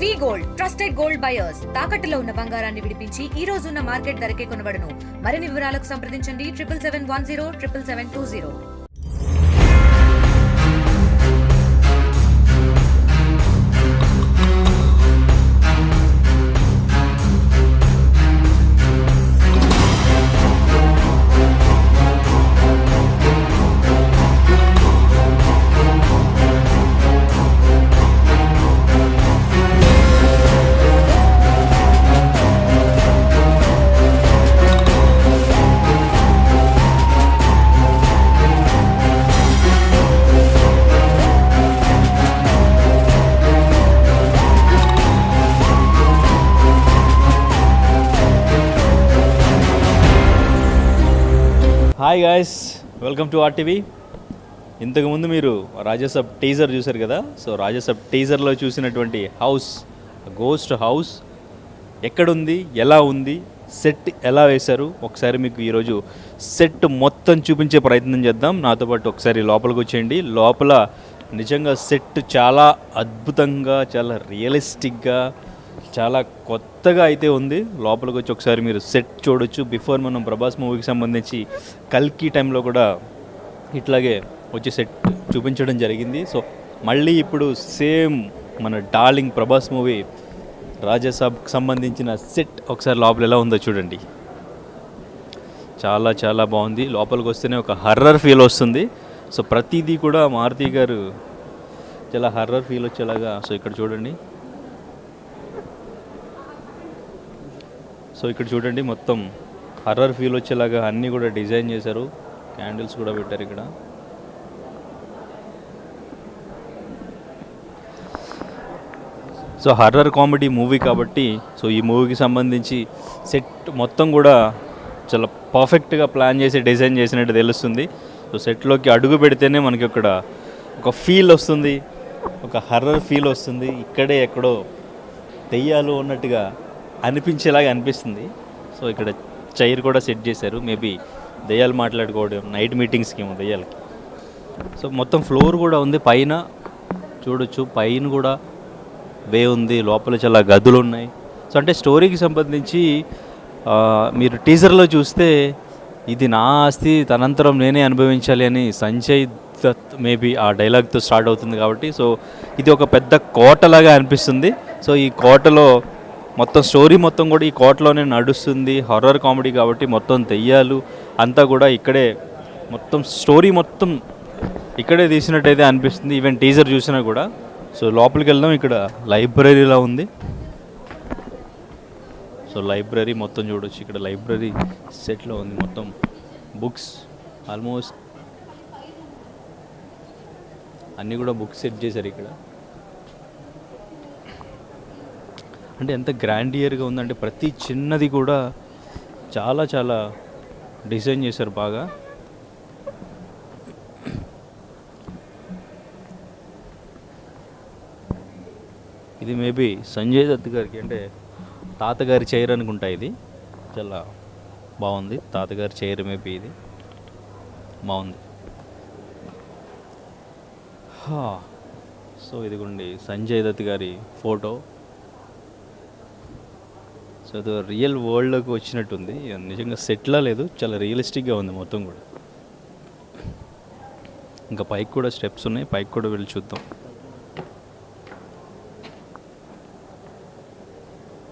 వి gold trusted gold buyers తాకట్టులో ఉన్న బంగారాన్ని విడిపించి ఈ రోజు ఉన్న మార్కెట్ ధరకే కొనబడును. మరిన్ని వివరాలకు సంప్రదించండి 7771077720. Hi guys, welcome to RTV. ఇంతకుముందు మీరు రాజాసాబ్ టీజర్ చూశారు కదా. సో రాజాసాబ్ టీజర్లో చూసినటువంటి హౌస్, గోస్ట్ హౌస్ ఎక్కడుంది, ఎలా ఉంది, సెట్ ఎలా వేశారు, ఒకసారి మీకు ఈరోజు సెట్ మొత్తం చూపించే ప్రయత్నం చేద్దాం. నాతో పాటు ఒకసారి లోపలికి వచ్చేయండి. లోపల నిజంగా సెట్ చాలా అద్భుతంగా, చాలా రియలిస్టిక్గా, చాలా కొత్తగా అయితే ఉంది. లోపలికి వచ్చి ఒకసారి మీరు సెట్ చూడొచ్చు. బిఫోర్ మనం ప్రభాస్ మూవీకి సంబంధించి కల్కి టైంలో కూడా ఇట్లాగే వచ్చి సెట్ చూపించడం జరిగింది. సో మళ్ళీ ఇప్పుడు సేమ్ మన డార్లింగ్ ప్రభాస్ మూవీ రాజాసాబ్కి సంబంధించిన సెట్ ఒకసారి లోపల ఎలా ఉందో చూడండి. చాలా చాలా బాగుంది. లోపలికి వస్తేనే ఒక హర్రర్ ఫీల్ వస్తుంది. సో ప్రతిదీ కూడా మారుతి గారు చాలా హర్రర్ ఫీల్ వచ్చేలాగా. సో ఇక్కడ చూడండి, సో ఇక్కడ చూడండి మొత్తం హర్రర్ ఫీల్ వచ్చేలాగా అన్నీ కూడా డిజైన్ చేశారు. క్యాండిల్స్ కూడా పెట్టారు ఇక్కడ. సో హర్రర్ కామెడీ మూవీ కాబట్టి సో ఈ మూవీకి సంబంధించి సెట్ మొత్తం కూడా చాలా పర్ఫెక్ట్గా ప్లాన్ చేసి డిజైన్ చేసినట్టు తెలుస్తుంది. సో సెట్లోకి అడుగు పెడితేనే మనకి ఇక్కడ ఒక ఫీల్ వస్తుంది, ఒక హర్రర్ ఫీల్ వస్తుంది. ఇక్కడే ఎక్కడో దెయ్యాలు ఉన్నట్టుగా అనిపించేలాగా అనిపిస్తుంది. సో ఇక్కడ చైర్ కూడా సెట్ చేశారు. మేబీ దెయ్యాలు మాట్లాడుకోవడం, నైట్ మీటింగ్స్కి ఏమో దెయ్యాలకి. సో మొత్తం ఫ్లోర్ కూడా ఉంది. పైన చూడొచ్చు, పైన కూడా వే ఉంది. లోపల చాలా గదులు ఉన్నాయి. సో అంటే స్టోరీకి సంబంధించి మీరు టీజర్లో చూస్తే ఇది నా ఆస్తి, తనంతరం నేనే అనుభవించాలి అని సంజయ్ దత్ మేబీ ఆ డైలాగ్తో స్టార్ట్ అవుతుంది కాబట్టి సో ఇది ఒక పెద్ద కోటలాగా అనిపిస్తుంది. సో ఈ కోటలో మొత్తం స్టోరీ మొత్తం కూడా ఈ కోటలోనే నడుస్తుంది. హర్రర్ కామెడీ కాబట్టి మొత్తం దెయ్యాలు అంతా కూడా ఇక్కడే, మొత్తం స్టోరీ మొత్తం ఇక్కడే తీసినట్టయితే అనిపిస్తుంది ఈవెన్ టీజర్ చూసినా కూడా. సో లోపలికి వెళ్దాం. ఇక్కడ లైబ్రరీలా ఉంది. సో లైబ్రరీ మొత్తం చూడొచ్చు. ఇక్కడ లైబ్రరీ సెట్లో ఉంది. మొత్తం బుక్స్ ఆల్మోస్ట్ అన్నీ కూడా బుక్స్ సెట్ చేశారు ఇక్కడ. అంటే ఎంత గ్రాండియర్గా ఉందంటే ప్రతి చిన్నది కూడా చాలా చాలా డిజైన్ చేశారు బాగా. ఇది మేబీ సంజయ్ దత్ గారికి అంటే తాతగారి చైర్ అనుకుంటా. ఇది చాలా బాగుంది. తాతగారి చైర్ మేబీ ఇది బాగుంది. సో ఇదిగోండి సంజయ్ దత్ గారి ఫోటో. సో అది రియల్ వరల్డ్లోకి వచ్చినట్టుంది. నిజంగా సెట్లా లేదు, చాలా రియలిస్టిక్గా ఉంది మొత్తం కూడా. ఇంకా పైకి కూడా స్టెప్స్ ఉన్నాయి, పైకి కూడా వెళ్ళి చూద్దాం.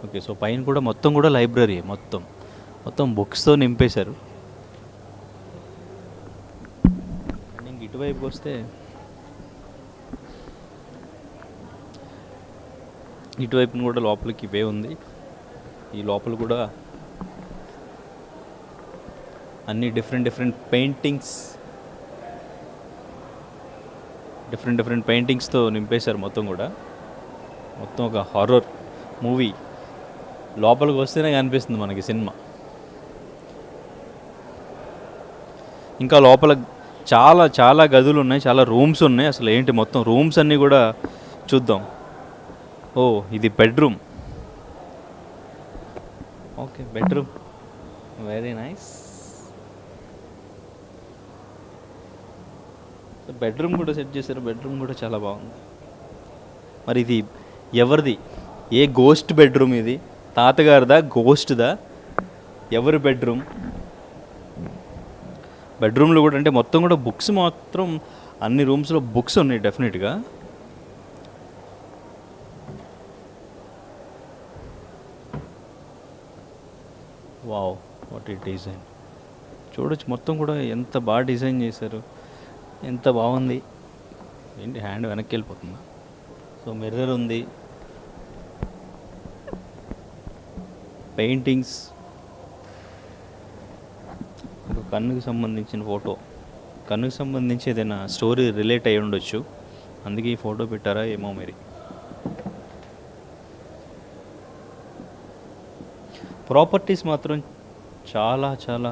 ఓకే, సో పైన కూడా మొత్తం కూడా లైబ్రరీ, మొత్తం బుక్స్తో నింపేశారు. ఇంక ఇటువైపుకి వస్తే ఇటువైపున కూడా లోపలికి వే ఉంది. ఈ లోపల కూడా అన్ని డిఫరెంట్ పెయింటింగ్స్తో నింపేశారు మొత్తం కూడా. మొత్తం ఒక హారర్ మూవీ లోపలికి వస్తేనే కనిపిస్తుంది మనకి సినిమా. ఇంకా లోపల చాలా చాలా గదులు ఉన్నాయి, చాలా రూమ్స్ ఉన్నాయి. అసలు ఏంటి మొత్తం రూమ్స్ అన్నీ కూడా చూద్దాం. ఓ ఇది bedroom. Okay, bedroom very nice. Bedroom కూడా సెట్ చేశారు. బెడ్రూమ్ కూడా చాలా బాగుంది. మరి ఇది ఎవరిది ఏ గోస్ట్ బెడ్రూమ్ ఇది? తాతగారిదా, గోస్ట్దా, ఎవరి బెడ్రూమ్? బెడ్రూమ్లో కూడా అంటే మొత్తం కూడా బుక్స్ మాత్రం అన్ని రూమ్స్లో బుక్స్ ఉన్నాయి డెఫినెట్గా. వావ్, వాట్ ఈ డిజైన్ చూడొచ్చు. మొత్తం కూడా ఎంత బాగా డిజైన్ చేశారు, ఎంత బాగుంది. ఏంటి హ్యాండ్ వెనక్కి వెళ్ళిపోతుందా? సో మిర్రర్ ఉంది, పెయింటింగ్స్, ఒక కన్నుకి సంబంధించిన ఫోటో. కన్నుకి సంబంధించి ఏదైనా స్టోరీ రిలేట్ అయి ఉండొచ్చు, అందుకే ఈ ఫోటో పెట్టారా ఏమో మరి. ప్రాపర్టీస్ మాత్రం చాలా చాలా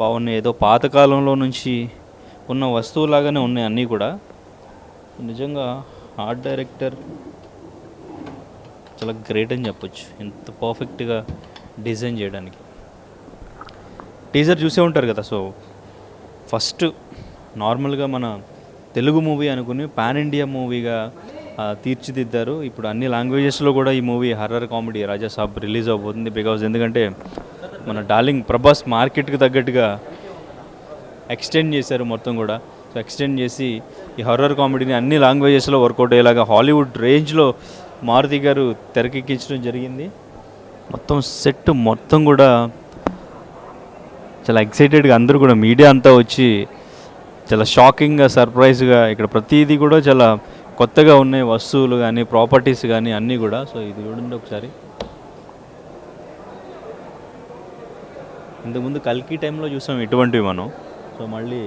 బాగున్నాయి. ఏదో పాతకాలంలో నుంచి ఉన్న వస్తువులాగానే ఉన్నాయి అన్నీ కూడా. నిజంగా ఆర్ట్ డైరెక్టర్ చాలా గ్రేట్ అని చెప్పొచ్చు, ఎంత పర్ఫెక్ట్గా డిజైన్ చేయడానికి. టీజర్ చూసే ఉంటారు కదా. సో ఫస్ట్ నార్మల్గా మన తెలుగు మూవీ అనుకుని పాన్ ఇండియా మూవీగా తీర్చిదిద్దారు. ఇప్పుడు అన్ని లాంగ్వేజెస్లో కూడా ఈ movie horror comedy Raja Saab release అవబోతుంది. బికాజ్ ఎందుకంటే మన డార్లింగ్ ప్రభాస్ మార్కెట్కి తగ్గట్టుగా ఎక్స్టెండ్ చేశారు మొత్తం కూడా. సో ఎక్స్టెండ్ చేసి ఈ హర్రర్ కామెడీని అన్ని లాంగ్వేజెస్లో వర్కౌట్ అయ్యేలాగా హాలీవుడ్ రేంజ్లో మారుతి గారు తెరకెక్కించడం జరిగింది. మొత్తం సెట్ మొత్తం కూడా చాలా ఎక్సైటెడ్గా అందరూ కూడా మీడియా అంతా వచ్చి చాలా షాకింగ్గా, సర్ప్రైజ్గా ఇక్కడ ప్రతిదీ కూడా చాలా కొత్తగా ఉన్నాయి వస్తువులు కానీ ప్రాపర్టీస్ కానీ అన్నీ కూడా. సో ఇది చూడండి ఒకసారి. ఇంతకుముందు కల్కి టైంలో చూసాం ఇటువంటివి మనం. సో మళ్ళీ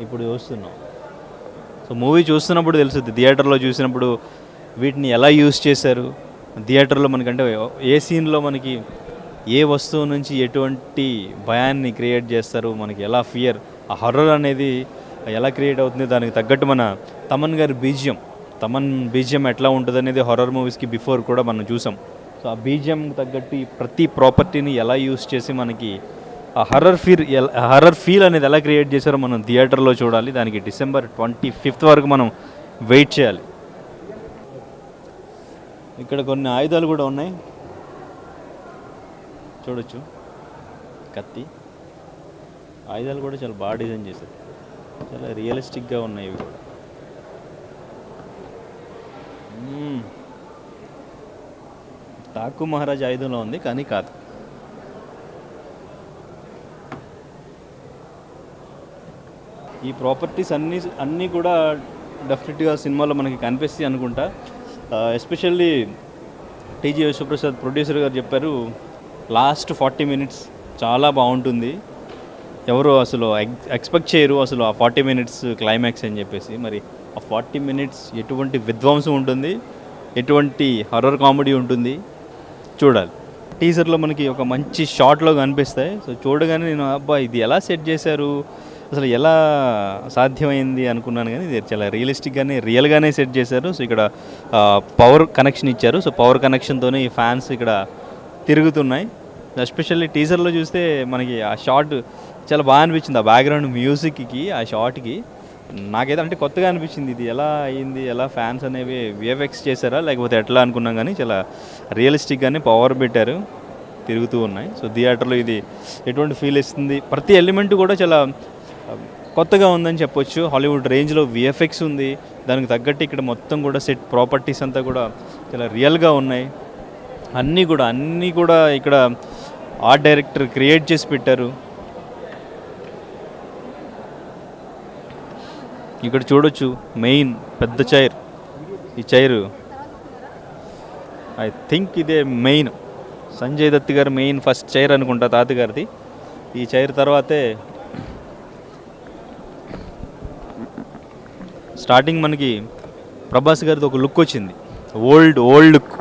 ఇప్పుడు చూస్తున్నాం. సో మూవీ చూస్తున్నప్పుడు తెలుస్తుంది, థియేటర్లో చూసినప్పుడు వీటిని ఎలా యూస్ చేశారు, థియేటర్లో మనకంటే ఏ సీన్లో మనకి ఏ వస్తువు నుంచి ఎటువంటి భయాన్ని క్రియేట్ చేస్తారు, మనకి ఎలా ఫియర్, ఆ హర్రర్ అనేది ఎలా క్రియేట్ అవుతుంది, దానికి తగ్గట్టు మన తమన్ గారి బీజిఎం ఎట్లా ఉంటుంది అనేది హారర్ మూవీస్కి బిఫోర్ కూడా మనం చూసాం. సో ఆ బీజిఎం తగ్గట్టు ప్రతి ప్రాపర్టీని ఎలా యూస్ చేసి మనకి ఆ హర్రర్ ఫీల్ అనేది ఎలా క్రియేట్ చేశారో మనం థియేటర్లో చూడాలి. దానికి December 25th వరకు మనం వెయిట్ చేయాలి. ఇక్కడ కొన్ని ఆయుధాలు కూడా ఉన్నాయి చూడొచ్చు. కత్తి ఆయుధాలు కూడా చాలా బాగా డిజైన్ చేశారు, చాలా రియలిస్టిక్గా ఉన్నాయి ఇవి కూడా. ఠాకూర్ మహారాజ్ ఆయుధంలో ఉంది కానీ కాదు. ఈ ప్రాపర్టీస్ అన్నీ కూడా డెఫినెట్గా సినిమాలో మనకి కనిపిస్తాయి అనుకుంటా. ఎస్పెషల్లీ టీజీ విశ్వప్రసాద్ ప్రొడ్యూసర్ గారు చెప్పారు లాస్ట్ 40 minutes చాలా బాగుంటుంది, ఎవరు అసలు ఎక్స్పెక్ట్ చేయరు అసలు ఆ 40 minutes క్లైమాక్స్ అని చెప్పేసి. మరి ఆ 40 minutes ఎటువంటి విధ్వంసం ఉంటుంది, ఎటువంటి హర్రర్ కామెడీ ఉంటుంది చూడాలి. టీజర్లో మనకి ఒక మంచి షాట్లో కనిపిస్తాయి. సో చూడగానే నేను అబ్బా ఇది ఎలా సెట్ చేశారు, అసలు ఎలా సాధ్యమైంది అనుకున్నాను. కానీ ఇది చాలా రియలిస్టిక్గానే రియల్గానే సెట్ చేశారు. సో ఇక్కడ పవర్ కనెక్షన్ ఇచ్చారు. సో పవర్ కనెక్షన్తోనే ఈ ఫ్యాన్స్ ఇక్కడ తిరుగుతున్నాయి. ఎస్పెషల్లీ టీజర్లో చూస్తే మనకి ఆ షాట్ చాలా బాగా అనిపించింది. ఆ బ్యాక్గ్రౌండ్ మ్యూజిక్కి, ఆ షాట్కి నాకైతే అంటే కొత్తగా అనిపించింది. ఇది ఎలా అయ్యింది, ఎలా ఫ్యాన్స్ అనేవి విఎఫ్ఎక్స్ చేశారా లేకపోతే ఎట్లా అనుకున్నాం. కానీ చాలా రియలిస్టిక్గానే పవర్ పెట్టారు, తిరుగుతూ ఉన్నాయి. సో థియేటర్లో ఇది ఎటువంటి ఫీల్ ఇస్తుంది, ప్రతి ఎలిమెంట్ కూడా చాలా కొత్తగా ఉందని చెప్పొచ్చు. హాలీవుడ్ రేంజ్లో విఎఫ్ఎక్స్ ఉంది, దానికి తగ్గట్టు ఇక్కడ మొత్తం కూడా సెట్ ప్రాపర్టీస్ అంతా కూడా చాలా రియల్గా ఉన్నాయి. అన్నీ కూడా ఇక్కడ ఆర్ట్ డైరెక్టర్ క్రియేట్ చేసి పెట్టారు. ఇక్కడ చూడొచ్చు మెయిన్ పెద్ద చైర్. ఈ చైరు ఐ థింక్ ఇదే మెయిన్ సంజయ్ దత్ గారు మెయిన్ ఫస్ట్ చైర్ అనుకుంటా తాతగారిది. ఈ చైర్ తర్వాతే స్టార్టింగ్ మనకి ప్రభాస్ గారిది ఒక లుక్ వచ్చింది, ఓల్డ్ లుక్,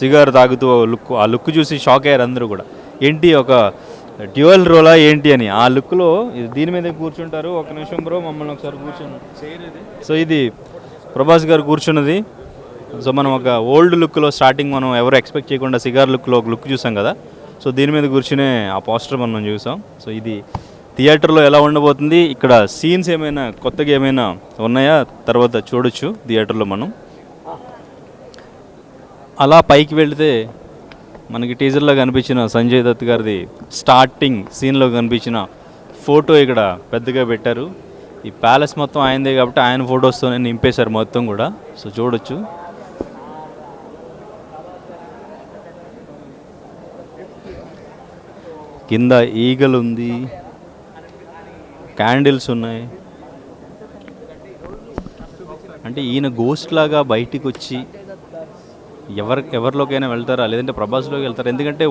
సిగార్ తాగుతూ లుక్. ఆ లుక్ చూసి షాక్ అయ్యారు అందరూ కూడా. ఏంటి ఒక డ్యూయల్ రోలా ఏంటి అని. ఆ లుక్లో దీని మీద కూర్చుంటారు. ఒక నిమిషం బ్రో మమ్మల్ని ఒకసారి కూర్చున్నాం. సో ఇది ప్రభాస్ గారు కూర్చున్నది. సో మనం ఒక ఓల్డ్ లుక్లో స్టార్టింగ్ మనం ఎవరు ఎక్స్పెక్ట్ చేయకుండా సిగార్ లుక్లో ఒక లుక్ చూసాం కదా. సో దీని మీద కూర్చునే ఆ పోస్టర్ మనం చూసాం. సో ఇది థియేటర్లో ఎలా ఉండబోతుంది, ఇక్కడ సీన్స్ ఏమైనా కొత్తగా ఏమైనా ఉన్నాయా తర్వాత చూడొచ్చు థియేటర్లో మనం. అలా పైకి వెళితే మనకి టీజర్లో కనిపించిన సంజయ్ దత్ గారిది స్టార్టింగ్ సీన్లో కనిపించిన ఫోటో ఇక్కడ పెద్దగా పెట్టారు. ఈ ప్యాలెస్ మొత్తం ఆయనదే కాబట్టి ఆయన ఫొటోస్తోనే నింపేశారు మొత్తం కూడా. సో చూడొచ్చు. కింద ఈగలు ఉంది, క్యాండిల్స్ ఉన్నాయి. అంటే ఈయన గోస్ట్ లాగా బయటికి వచ్చి ఎవరిలోకైనా వెళ్తారా, లేదంటే ప్రభాస్లోకి వెళ్తారా? ఎందుకంటే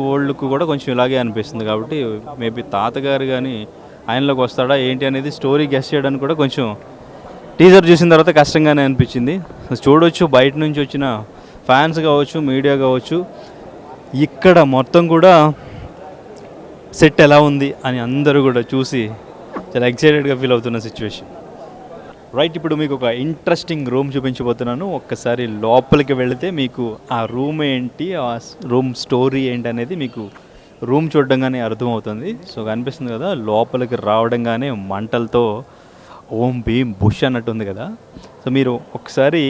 ఓల్డ్కు కూడా కొంచెం ఇలాగే అనిపిస్తుంది కాబట్టి మేబీ తాతగారు కానీ ఆయనలోకి వస్తాడా ఏంటి అనేది స్టోరీ గెస్ చేయడానికి కూడా కొంచెం టీజర్ చూసిన తర్వాత కష్టంగానే అనిపించింది. చూడొచ్చు బయట నుంచి వచ్చిన ఫ్యాన్స్ కావచ్చు, మీడియా కావచ్చు, ఇక్కడ మొత్తం కూడా సెట్ ఎలా ఉంది అని అందరూ కూడా చూసి చాలా ఎక్సైటెడ్గా ఫీల్ అవుతున్న సిచ్యువేషన్. రైట్, ఇప్పుడు మీకు ఒక ఇంట్రెస్టింగ్ రూమ్ చూపించబోతున్నాను. ఒక్కసారి లోపలికి వెళితే మీకు ఆ రూమ్ ఏంటి, ఆ రూమ్ స్టోరీ ఏంటి అనేది మీకు రూమ్ చూడడంగానే అర్థమవుతుంది. సో కనిపిస్తుంది కదా, లోపలికి రావడంగానే మంటలతో ఓం భీమ్ బుష్ అన్నట్టు ఉంది కదా. సో మీరు ఒకసారి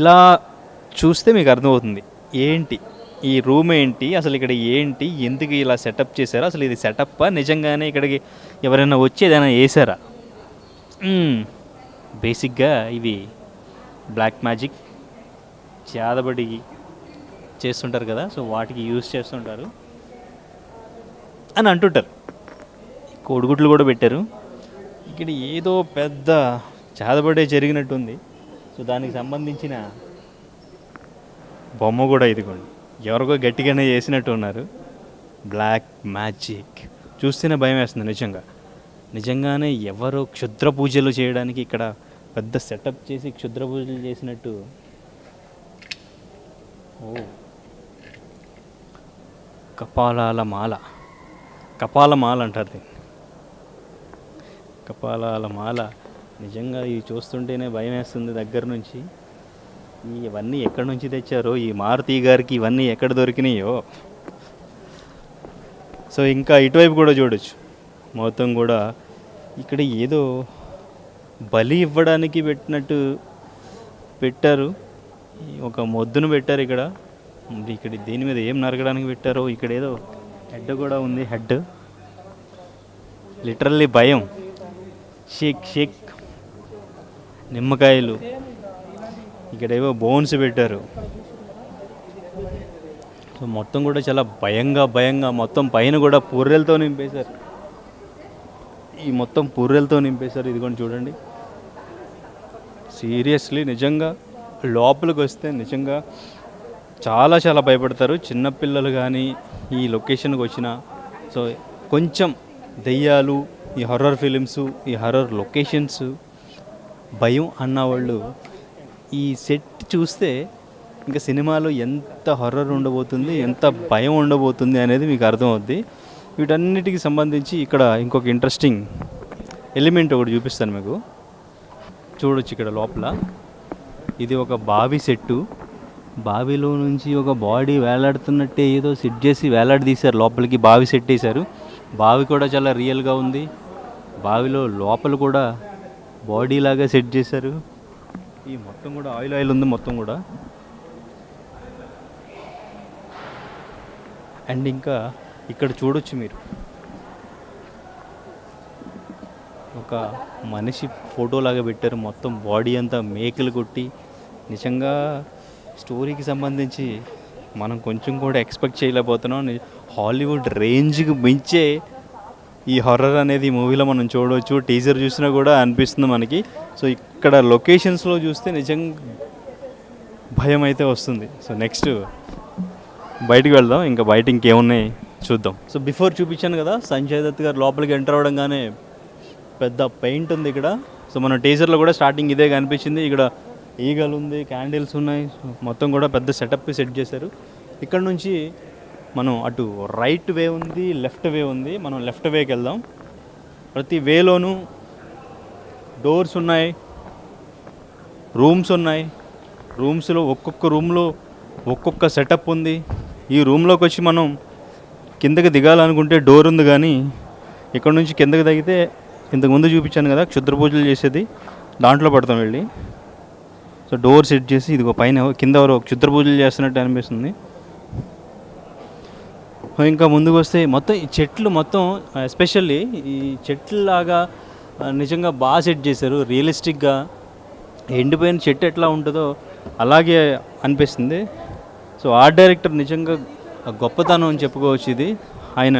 ఇలా చూస్తే మీకు అర్థమవుతుంది ఏంటి ఈ రూమ్ ఏంటి, అసలు ఇక్కడ ఏంటి, ఎందుకు ఇలా సెటప్ చేశారా, అసలు ఇది సెటప్పా, నిజంగానే ఇక్కడికి ఎవరైనా వచ్చి ఏదైనా వేసారా? బేసిక్గా ఇవి బ్లాక్ మ్యాజిక్ చేదబడి చేస్తుంటారు కదా, సో వాటికి యూజ్ చేస్తుంటారు అని అంటుంటారు. కోడిగుడ్లు కూడా పెట్టారు. ఇక్కడ ఏదో పెద్ద చేదబడే జరిగినట్టుంది. సో దానికి సంబంధించిన బొమ్మ కూడా ఇదిగోండి, ఎవరికో గట్టిగానే చేసినట్టు ఉన్నారు. బ్లాక్ మ్యాజిక్ చూస్తేనే భయం వేస్తుంది. నిజంగానే ఎవరో క్షుద్ర పూజలు చేయడానికి ఇక్కడ పెద్ద సెటప్ చేసి క్షుద్ర పూజలు చేసినట్టు. ఓ, కపాల మాల అంటారు దీన్ని. కపాలాల మాల నిజంగా ఇవి చూస్తుంటేనే భయం వేస్తుంది దగ్గర నుంచి. ఇవన్నీ ఎక్కడి నుంచి తెచ్చారో, ఈ మారుతి గారికి ఇవన్నీ ఎక్కడ దొరికినాయో. సో ఇంకా ఇటువైపు కూడా చూడొచ్చు, మొత్తం కూడా ఇక్కడ ఏదో బలి ఇవ్వడానికి పెట్టినట్టు పెట్టారు. ఒక మొద్దును పెట్టారు ఇక్కడ. దీని మీద ఏం నరకడానికి పెట్టారో. ఇక్కడ ఏదో హెడ్ కూడా ఉంది. హెడ్ లిటరల్లీ భయం. షేక్ నిమ్మకాయలు, ఇక్కడ ఏవో బోన్స్ పెట్టారు. సో మొత్తం కూడా చాలా భయంగా మొత్తం పైన కూడా పూర్రెలతో నింపేశారు. ఈ మొత్తం పూర్రెలతో నింపేశారు. ఇదిగోండి చూడండి. సీరియస్లీ నిజంగా లోపలికి వస్తే నిజంగా చాలా భయపడతారు చిన్నపిల్లలు కానీ ఈ లొకేషన్కి వచ్చిన. సో కొంచెం దెయ్యాలు, ఈ హర్రర్ ఫిలిమ్స్, ఈ హర్రర్ లొకేషన్స్ భయం అన్నవాళ్ళు ఈ సెట్ చూస్తే ఇంకా సినిమాలో ఎంత హర్రర్ ఉండబోతుంది, ఎంత భయం ఉండబోతుంది అనేది మీకు అర్థమవుద్ది. వీటన్నిటికి సంబంధించి ఇక్కడ ఇంకొక ఇంట్రెస్టింగ్ ఎలిమెంట్ ఒకటి చూపిస్తాను మీకు. చూడొచ్చు ఇక్కడ లోపల ఇది ఒక బావి సెట్టు. బావిలో నుంచి ఒక బాడీ వేలాడుతున్నట్టే ఏదో సెట్ చేసి వేలాడదీశారు. లోపలికి బావి సెట్ వేశారు. బావి కూడా చాలా రియల్గా ఉంది. బావిలో లోపల కూడా బాడీ లాగా సెట్ చేశారు. ఈ మొత్తం కూడా ఆయిల్ ఉంది మొత్తం కూడా. అండ్ ఇంకా ఇక్కడ చూడొచ్చు మీరు ఒక మనిషి ఫోటో లాగా పెట్టారు. మొత్తం బాడీ అంతా మేకలు కొట్టి. నిజంగా స్టోరీకి సంబంధించి మనం కొంచెం కూడా ఎక్స్పెక్ట్ చేయలేకపోతున్నాం. హాలీవుడ్ రేంజ్కి మించే ఈ హర్రర్ అనేది ఈ మూవీలో మనం చూడవచ్చు. టీజర్ చూసినా కూడా అనిపిస్తుంది మనకి. సో ఇక్కడ లొకేషన్స్లో చూస్తే నిజంగా భయం అయితే వస్తుంది. సో నెక్స్ట్ బయటికి వెళ్దాం. ఇంకా బయట ఇంకేమున్నాయి చూద్దాం. సో బిఫోర్ చూపించాను కదా, సంజయ్ దత్ గారు లోపలికి ఎంటర్ అవ్వడంగానే పెద్ద పెయింట్ ఉంది ఇక్కడ. సో మన టీజర్లో కూడా స్టార్టింగ్ ఇదే కనిపించింది. ఇక్కడ ఈగలు ఉంది, క్యాండిల్స్ ఉన్నాయి. మొత్తం కూడా పెద్ద సెటప్ సెట్ చేశారు. ఇక్కడ నుంచి మనం అటు రైట్ వే ఉంది, లెఫ్ట్ వే ఉంది. మనం లెఫ్ట్ వేకి వెళ్దాం. ప్రతి వేలోనూ డోర్స్ ఉన్నాయి, రూమ్స్ ఉన్నాయి. రూమ్స్లో ఒక్కొక్క రూమ్లో ఒక్కొక్క సెటప్ ఉంది. ఈ రూమ్లోకి వచ్చి మనం కిందకి దిగాలనుకుంటే డోర్ ఉంది, కానీ ఇక్కడ నుంచి కిందకి దిగితే ఇంతకుముందు చూపించాను కదా క్షుద్ర పూజలు చేసేది, దాంట్లో పడతాం వెళ్ళి. సో డోర్ సెట్ చేసి ఇదిగో పైన కింద ఎవరో క్షుద్ర పూజలు చేస్తున్నట్టు అనిపిస్తుంది. ఇంకా ముందుకు వస్తే మొత్తం ఈ చెట్లు మొత్తం ఎస్పెషల్లీ ఈ చెట్లలాగా నిజంగా బాగా సెట్ చేశారు. రియలిస్టిక్గా ఎండిపోయిన చెట్టు ఎట్లా ఉంటుందో అలాగే అనిపిస్తుంది. సో ఆర్ట్ డైరెక్టర్ నిజంగా గొప్పతనం అని చెప్పుకోవచ్చు. ఇది ఆయన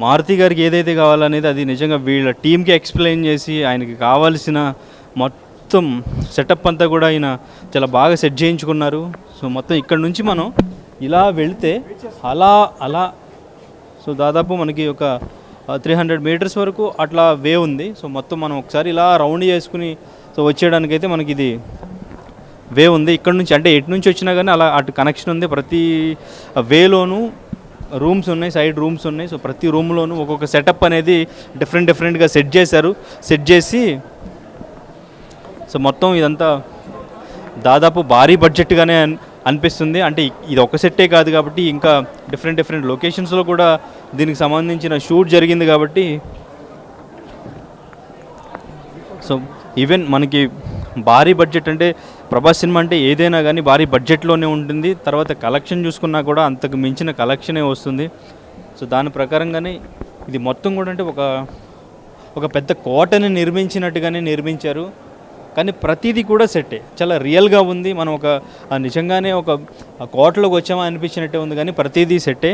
మారుతి గారికి ఏదైతే కావాలనేది అది నిజంగా వీళ్ళ టీంకి ఎక్స్ప్లెయిన్ చేసి ఆయనకి కావాల్సిన మొత్తం సెటప్ అంతా కూడా ఆయన చాలా బాగా సెట్ చేయించుకున్నారు. సో మొత్తం ఇక్కడ నుంచి మనం ఇలా వెళితే అలా సో దాదాపు మనకి ఒక 300 మీటర్స్ వరకు అట్లా వే ఉంది. సో మొత్తం మనం ఒకసారి ఇలా రౌండ్ చేసుకుని సో వచ్చేయడానికైతే మనకి ఇది వే ఉంది. ఇక్కడ నుంచి అంటే ఎటు నుంచి వచ్చినా కానీ అలా అటు కనెక్షన్ ఉంది. ప్రతి వేలోనూ రూమ్స్ ఉన్నాయి, సైడ్ రూమ్స్ ఉన్నాయి. సో ప్రతి రూమ్లోనూ ఒక్కొక్క సెటప్ అనేది డిఫరెంట్గా సెట్ చేశారు. సెట్ చేసి సో మొత్తం ఇదంతా దాదాపు భారీ బడ్జెట్గానే అనిపిస్తుంది. అంటే ఇది ఒక సెట్టే కాదు కాబట్టి ఇంకా డిఫరెంట్ లొకేషన్స్లో కూడా దీనికి సంబంధించిన షూట్ జరిగింది కాబట్టి సో ఈవెన్ మనకి భారీ బడ్జెట్ అంటే ప్రభాస్ సినిమా అంటే ఏదైనా కానీ భారీ బడ్జెట్లోనే ఉంటుంది. తర్వాత కలెక్షన్ చూసుకున్నా కూడా అంతకు మించిన కలెక్షనే వస్తుంది. సో దాని ప్రకారంగానే ఇది మొత్తం కూడా అంటే ఒక పెద్ద కోటని నిర్మించినట్టుగానే నిర్మించారు. కానీ ప్రతిదీ కూడా సెట్టే, చాలా రియల్గా ఉంది. మనం నిజంగానే ఒక కోటలోకి వచ్చామా అనిపించినట్టే ఉంది. కానీ ప్రతిదీ సెట్టే.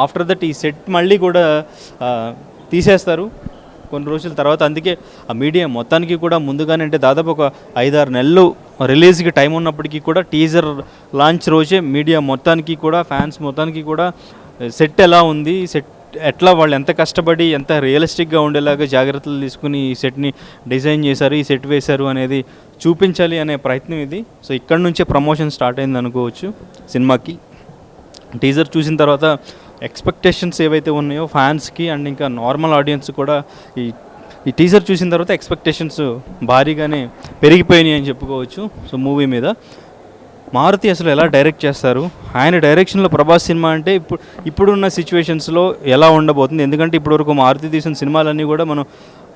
ఆఫ్టర్ దట్ ఈ సెట్ మళ్ళీ కూడా తీసేస్తారు కొన్ని రోజుల తర్వాత. అందుకే ఆ మీడియా మొత్తానికి కూడా ముందుగానే అంటే దాదాపు ఒక 5-6 నెలలు రిలీజ్కి టైం ఉన్నప్పటికీ కూడా టీజర్ లాంచ్ రోజే మీడియా మొత్తానికి కూడా ఫ్యాన్స్ మొత్తానికి కూడా సెట్ ఎలా ఉంది, సెట్ ఎట్లా వాళ్ళు ఎంత కష్టపడి ఎంత రియలిస్టిక్గా ఉండేలాగా జాగ్రత్తలు తీసుకుని ఈ సెట్ని డిజైన్ చేశారు, ఈ సెట్ వేశారు అనేది చూపించాలి అనే ప్రయత్నం ఇది. సో ఇక్కడ నుంచే ప్రమోషన్ స్టార్ట్ అయింది అనుకోవచ్చు సినిమాకి. టీజర్ చూసిన తర్వాత ఎక్స్పెక్టేషన్స్ ఏవైతే ఉన్నాయో ఫ్యాన్స్కి అండ్ ఇంకా నార్మల్ ఆడియన్స్ కూడా ఈ టీజర్ చూసిన తర్వాత ఎక్స్పెక్టేషన్స్ భారీగానే పెరిగిపోయినాయి అని చెప్పుకోవచ్చు. సో మూవీ మీద మారుతి అసలు ఎలా డైరెక్ట్ చేస్తారు, ఆయన డైరెక్షన్లో ప్రభాస్ సినిమా అంటే ఇప్పుడున్న సిచ్యువేషన్స్లో ఎలా ఉండబోతుంది. ఎందుకంటే ఇప్పటివరకు మారుతి తీసిన సినిమాలన్నీ కూడా మనం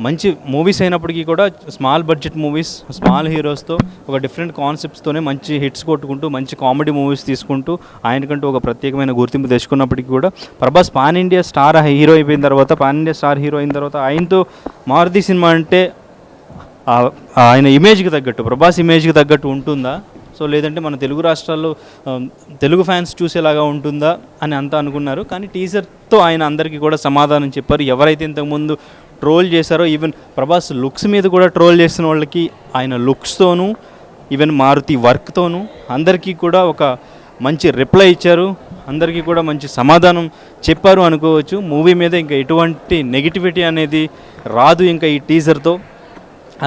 మంచి మూవీస్ అయినప్పటికీ కూడా స్మాల్ బడ్జెట్ మూవీస్, స్మాల్ హీరోస్తో ఒక డిఫరెంట్ కాన్సెప్ట్స్తోనే మంచి హిట్స్ కొట్టుకుంటూ మంచి కామెడీ మూవీస్ తీసుకుంటూ ఆయనకంటూ ఒక ప్రత్యేకమైన గుర్తింపు తెచ్చుకున్నప్పటికీ కూడా Prabhas pan India star hero అయిపోయిన తర్వాత, పాన్ ఇండియా స్టార్ హీరో అయిన తర్వాత ఆయనతో మారుతి సినిమా అంటే ఆయన ఇమేజ్కి తగ్గట్టు, ప్రభాస్ ఇమేజ్కి తగ్గట్టు ఉంటుందా, సో లేదంటే మన తెలుగు రాష్ట్రాల్లో తెలుగు ఫ్యాన్స్ చూసేలాగా ఉంటుందా అని అంతా అనుకున్నారు. కానీ టీజర్తో ఆయన అందరికీ కూడా సమాధానం చెప్పారు. ఎవరైతే ఇంతకుముందు ట్రోల్ చేశారో, ఈవెన్ ప్రభాస్ లుక్స్ మీద కూడా ట్రోల్ చేసిన వాళ్ళకి ఆయన లుక్స్తోనూ ఈవెన్ మారుతి వర్క్తోనూ అందరికీ కూడా ఒక మంచి రిప్లై ఇచ్చారు, అందరికీ కూడా మంచి సమాధానం చెప్పారు అనుకోవచ్చు. మూవీ మీద ఇంకా ఎటువంటి నెగిటివిటీ అనేది రాదు ఇంకా ఈ టీజర్తో.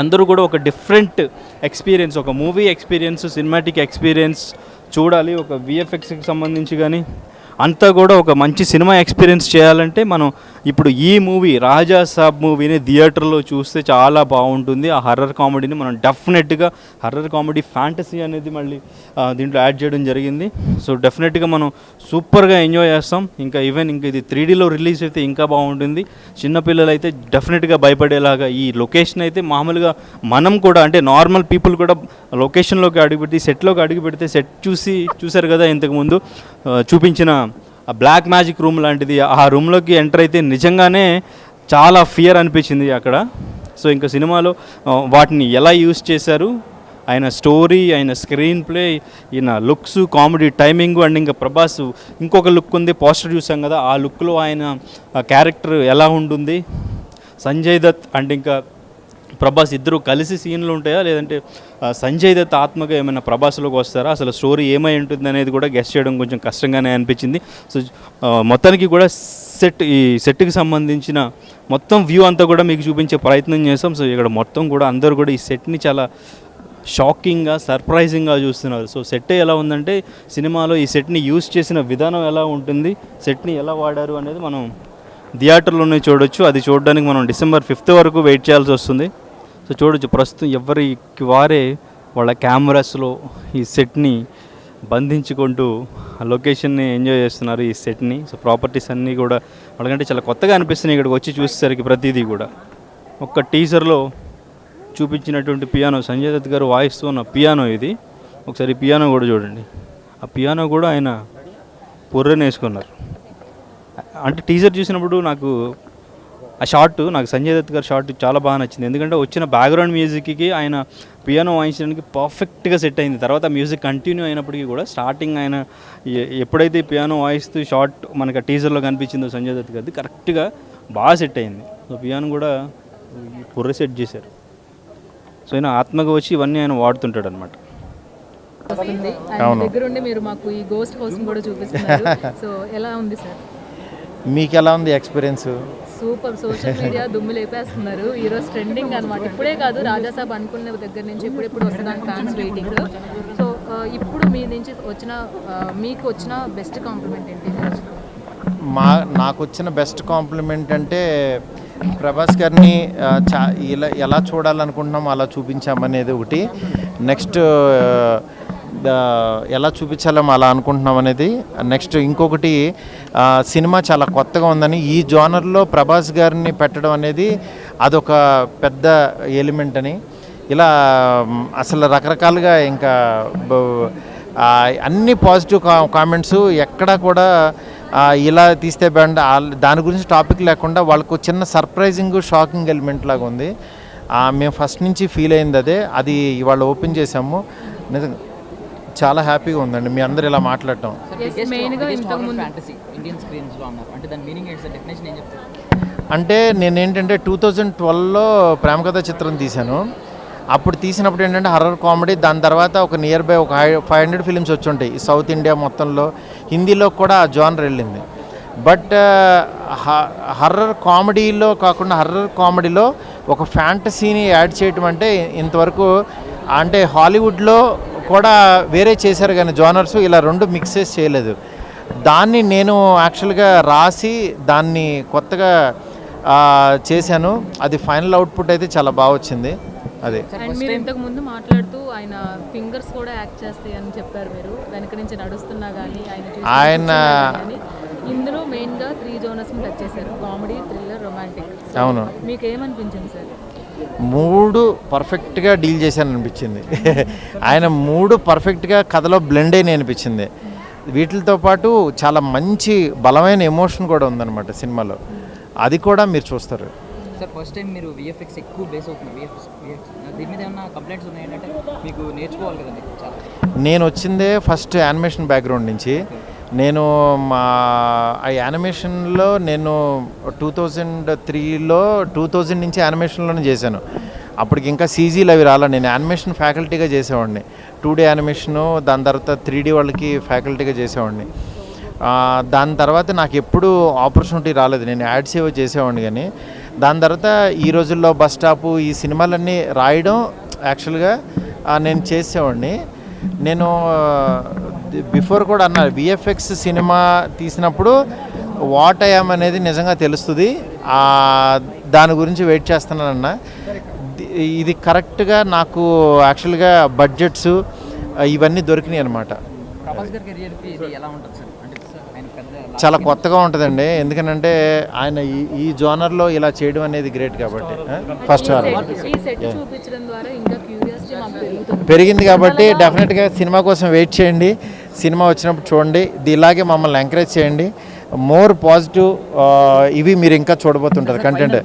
అందరూ కూడా ఒక డిఫరెంట్ ఎక్స్పీరియన్స్, ఒక మూవీ ఎక్స్పీరియన్స్, సినిమాటిక్ ఎక్స్పీరియన్స్ చూడాలి. ఒక విఎఫ్ఎక్స్కి సంబంధించి కానీ అంతా కూడా ఒక మంచి సినిమా ఎక్స్పీరియన్స్ చేయాలంటే మనం ఇప్పుడు ఈ మూవీ రాజా సాబ్ మూవీని థియేటర్లో చూస్తే చాలా బాగుంటుంది. ఆ హర్రర్ కామెడీని మనం డెఫినెట్గా హర్రర్ కామెడీ ఫ్యాంటసీ అనేది మళ్ళీ దీంట్లో యాడ్ చేయడం జరిగింది. సో డెఫినెట్గా మనం సూపర్గా ఎంజాయ్ చేస్తాం. ఇంకా ఇది 3Dలో రిలీజ్ అయితే ఇంకా బాగుంటుంది. చిన్నపిల్లలు అయితే డెఫినెట్గా భయపడేలాగా ఈ లొకేషన్ అయితే మామూలుగా మనం కూడా అంటే నార్మల్ పీపుల్ కూడా లొకేషన్లోకి అడుగుపెట్టి సెట్లోకి అడుగు పెడితే సెట్ చూశారు కదా ఇంతకుముందు చూపించిన బ్లాక్ మ్యాజిక్ రూమ్ లాంటిది. ఆ రూమ్లోకి ఎంటర్ అయితే నిజంగానే చాలా ఫియర్ అనిపించింది అక్కడ. సో ఇంకా సినిమాలో వాటిని ఎలా యూస్ చేశారు, ఆయన స్టోరీ, ఆయన స్క్రీన్ ప్లే, ఈయన లుక్స్, కామెడీ టైమింగ్ అండ్ ఇంకా ప్రభాస్ ఇంకొక లుక్ ఉంది, పోస్టర్ చూసాం కదా, ఆ లుక్లో ఆయన క్యారెక్టర్ ఎలా ఉంటుంది, సంజయ్ దత్ అండ్ ఇంకా ప్రభాస్ ఇద్దరు కలిసి సీన్లు ఉంటాయా లేదంటే సంజయ్ దత్ ఆత్మగా ఏమైనా ప్రభాస్లోకి వస్తారా, అసలు స్టోరీ ఏమై ఉంటుంది అనేది కూడా గెస్ చేయడం కొంచెం కష్టంగానే అనిపించింది. సో మొత్తానికి కూడా ఈ సెట్కి సంబంధించిన మొత్తం వ్యూ అంతా కూడా మీకు చూపించే ప్రయత్నం చేస్తాం. సో ఇక్కడ మొత్తం కూడా అందరూ కూడా ఈ సెట్ని చాలా షాకింగ్గా, సర్ప్రైజింగ్గా చూస్తున్నారు. సో సెట్ ఎలా ఉందంటే సినిమాలో ఈ సెట్ని యూజ్ చేసిన విధానం ఎలా ఉంటుంది, సెట్ని ఎలా వాడారు అనేది మనం థియేటర్లోనే చూడొచ్చు. అది చూడడానికి మనం December 5th వరకు వెయిట్ చేయాల్సి వస్తుంది. సో చూడొచ్చు ప్రస్తుతం ఎవరికి వారే వాళ్ళ కెమెరాస్లో ఈ సెట్ని బంధించుకుంటూ ఆ లొకేషన్ని ఎంజాయ్ చేస్తున్నారు, ఈ సెట్ని. సో ప్రాపర్టీస్ అన్నీ కూడా వాళ్ళకంటే చాలా కొత్తగా అనిపిస్తున్నాయి ఇక్కడికి వచ్చి చూసేసరికి. ప్రతిదీ కూడా ఒక్క టీజర్లో చూపించినటువంటి పియానో, సంజయ్ దత్ గారు వాయిస్తూ ఉన్న పియానో ఇది. ఒకసారి పియానో కూడా చూడండి. ఆ పియానో కూడా ఆయన వేసుకున్నారు. అంటే టీజర్ చూసినప్పుడు నాకు ఆ షార్ట్, నాకు సంజయ్ దత్ గారి షార్ట్ చాలా బాగా నచ్చింది. ఎందుకంటే వచ్చిన బ్యాక్గ్రౌండ్ మ్యూజిక్కి ఆయన పియానో వాయించడానికి పర్ఫెక్ట్గా సెట్ అయింది. తర్వాత మ్యూజిక్ కంటిన్యూ అయినప్పటికీ కూడా స్టార్టింగ్ ఆయన ఎప్పుడైతే పియానో వాయిస్తూ షార్ట్ మనకు ఆ టీజర్లో కనిపించిందో సంజయ్ దత్ గారిది కరెక్ట్గా బాగా సెట్ అయింది. సో పియానో కూడా సెట్ చేశారు. సో ఆయన ఆత్మగా వచ్చి ఇవన్నీ ఆయన వాడుతుంటాడు అనమాట. దగ్గరుండి మీరు మాకు ఈ గోస్ట్ హౌస్ కూడా చూపిస్తున్నారు. సో ఎలా ఉంది సార్? మీకు ఎలా ఉంది ఎక్స్పీరియన్స్? సూపర్. సోషల్ మీడియా దుమ్ము లేపేస్తున్నారు. ఈరోజు ట్రెండింగ్ అనమాట. ఇప్పుడే కాదు, రాజాసాబ్ అనుకున్న దగ్గర నుంచి ఎప్పుడెప్పుడు వస్తుందని ఫ్యాన్స్ వెయిటింగ్. సో ఇప్పుడు మీ నుంచి మీకు వచ్చిన బెస్ట్ కాంప్లిమెంట్ ఏంటి? నాకు వచ్చిన బెస్ట్ కాంప్లిమెంట్ అంటే ప్రభాస్ గారిని ఎలా చూడాలనుకుంటున్నాం అలా చూపించామనేది ఒకటి. నెక్స్ట్ ఎలా చూపించాలో అలా అనుకుంటున్నాం అనేది. నెక్స్ట్ ఇంకొకటి, సినిమా చాలా కొత్తగా ఉందని, ఈ జోనర్లో ప్రభాస్ గారిని పెట్టడం అనేది అదొక పెద్ద ఎలిమెంట్ అని. ఇలా అసలు రకరకాలుగా ఇంకా అన్ని పాజిటివ్ కామెంట్స్, ఎక్కడా కూడా ఇలా తీస్తే దాని గురించి టాపిక్ లేకుండా వాళ్ళకు చిన్న సర్ప్రైజింగ్ షాకింగ్ ఎలిమెంట్ లాగా ఉంది. మేము ఫస్ట్ నుంచి ఫీల్ అయింది అది ఇవాళ ఓపెన్ చేసాము. నిజంగా చాలా హ్యాపీగా ఉందండి మీ అందరు ఇలా మాట్లాడటం. అంటే నేనేంటంటే 2012లో ప్రేమ కథ చిత్రం తీశాను. అప్పుడు తీసినప్పుడు ఏంటంటే హర్రర్ కామెడీ, దాని తర్వాత ఒక నియర్ బై ఒక 500 ఫిలిమ్స్ వచ్చి ఉంటాయి సౌత్ ఇండియా మొత్తంలో. హిందీలో కూడా ఆ జానర్ వెళ్ళింది. బట్ హర్రర్ కామెడీలో కాకుండా హర్రర్ కామెడీలో ఒక ఫ్యాంటసీని యాడ్ చేయటం అంటే ఇంతవరకు అంటే హాలీవుడ్లో కూడా వేరే చేశారు కానీ జానర్స్ ఇలా రెండు మిక్సెస్ చేయలేదు. దాన్ని నేను యాక్చువల్గా రాసి దాన్ని కొత్తగా చేశాను. అది ఫైనల్ అవుట్పుట్ అయితే చాలా బాగా వచ్చింది. అదే మీరు ఇంతకు ముందు మాట్లాడుతూ ఆయన ఫింగర్స్ కూడా యాక్ట్ చేస్తాయి అని చెప్పారు. మీరు వెనక నుంచి నడుస్తున్నా కానీ ఆయన ఇందులో మెయిన్గా 3 జోనర్స్ని టచ్ చేశారు: కామెడీ, థ్రిల్లర్, రొమాంటిక్. అవును. మీకు ఏమనిపించింది సార్? 3 పర్ఫెక్ట్గా డీల్ చేశాను అనిపించింది. ఆయన 3 పర్ఫెక్ట్గా కథలో బ్లెండ్ అయిన అనిపించింది. వీటితో పాటు చాలా మంచి బలమైన ఎమోషన్ కూడా ఉందన్నమాట సినిమాలో. అది కూడా మీరు చూస్తారు. సార్, ఫస్ట్ టైం మీరు విఎఫ్ఎక్స్ ఎక్కువ బేస్ అవుతుంది. దీని మీద ఏమన్నా కంప్లైంట్స్ ఉన్నాయంటే మీకు నేర్చుకోవాలి కదండి చాలా. నేను వచ్చిందే ఫస్ట్ యానిమేషన్ బ్యాక్గ్రౌండ్ నుంచి. నేను ఆ యానిమేషన్లో నేను 2003లో 2000 నుంచి యానిమేషన్లోనే చేశాను. అప్పటికి ఇంకా సీజీలు అవి రాలా. నేను యానిమేషన్ ఫ్యాకల్టీగా చేసేవాడిని. 2D యానిమేషను, దాని తర్వాత 3D వాళ్ళకి ఫ్యాకల్టీగా చేసేవాడిని. దాని తర్వాత నాకు ఎప్పుడు ఆపర్చునిటీ రాలేదు. నేను యాడ్స్ ఏవో చేసేవాడిని. కానీ దాని తర్వాత ఈ రోజుల్లో బస్ స్టాపు ఈ సినిమాలన్నీ రాయడం యాక్చువల్గా నేను చేసేవాడిని. నేను బిఫోర్ కూడా అన్నా, విఎఫ్ఎక్స్ సినిమా తీసినప్పుడు వాట్ అయ్యాం అనేది నిజంగా తెలుస్తుంది. దాని గురించి వెయిట్ చేస్తున్నానన్నా. ఇది కరెక్ట్గా నాకు యాక్చువల్గా బడ్జెట్స్ ఇవన్నీ దొరికినాయి అనమాట. చాలా కొత్తగా ఉంటుందండి. ఎందుకంటే ఆయన ఈ జోనర్లో ఇలా చేయడం అనేది గ్రేట్ కాబట్టి. ఫస్ట్ పెరిగింది కాబట్టి డెఫినెట్గా సినిమా కోసం వెయిట్ చేయండి. సినిమా వచ్చినప్పుడు చూడండి. ఇలాగే మమ్మల్ని ఎంకరేజ్ చేయండి. మోర్ పాజిటివ్ ఇవి మీరు ఇంకా చూడబోతుంటారు కంటెంట్.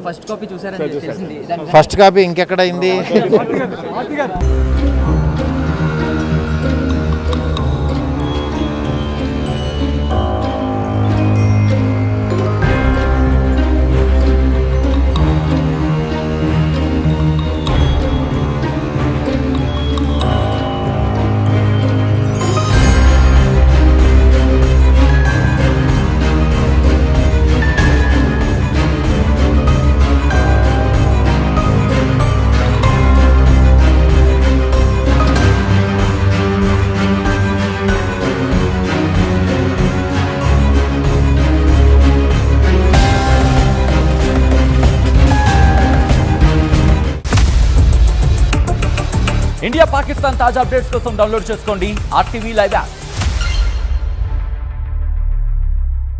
ఫస్ట్ కాపీ ఇంకెక్కడ అయింది? ఇండియా పాకిస్తాన్ తాజా అప్డేట్స్ కోసం డౌన్లోడ్ చేసుకోండి RTV లైవ్ యాప్.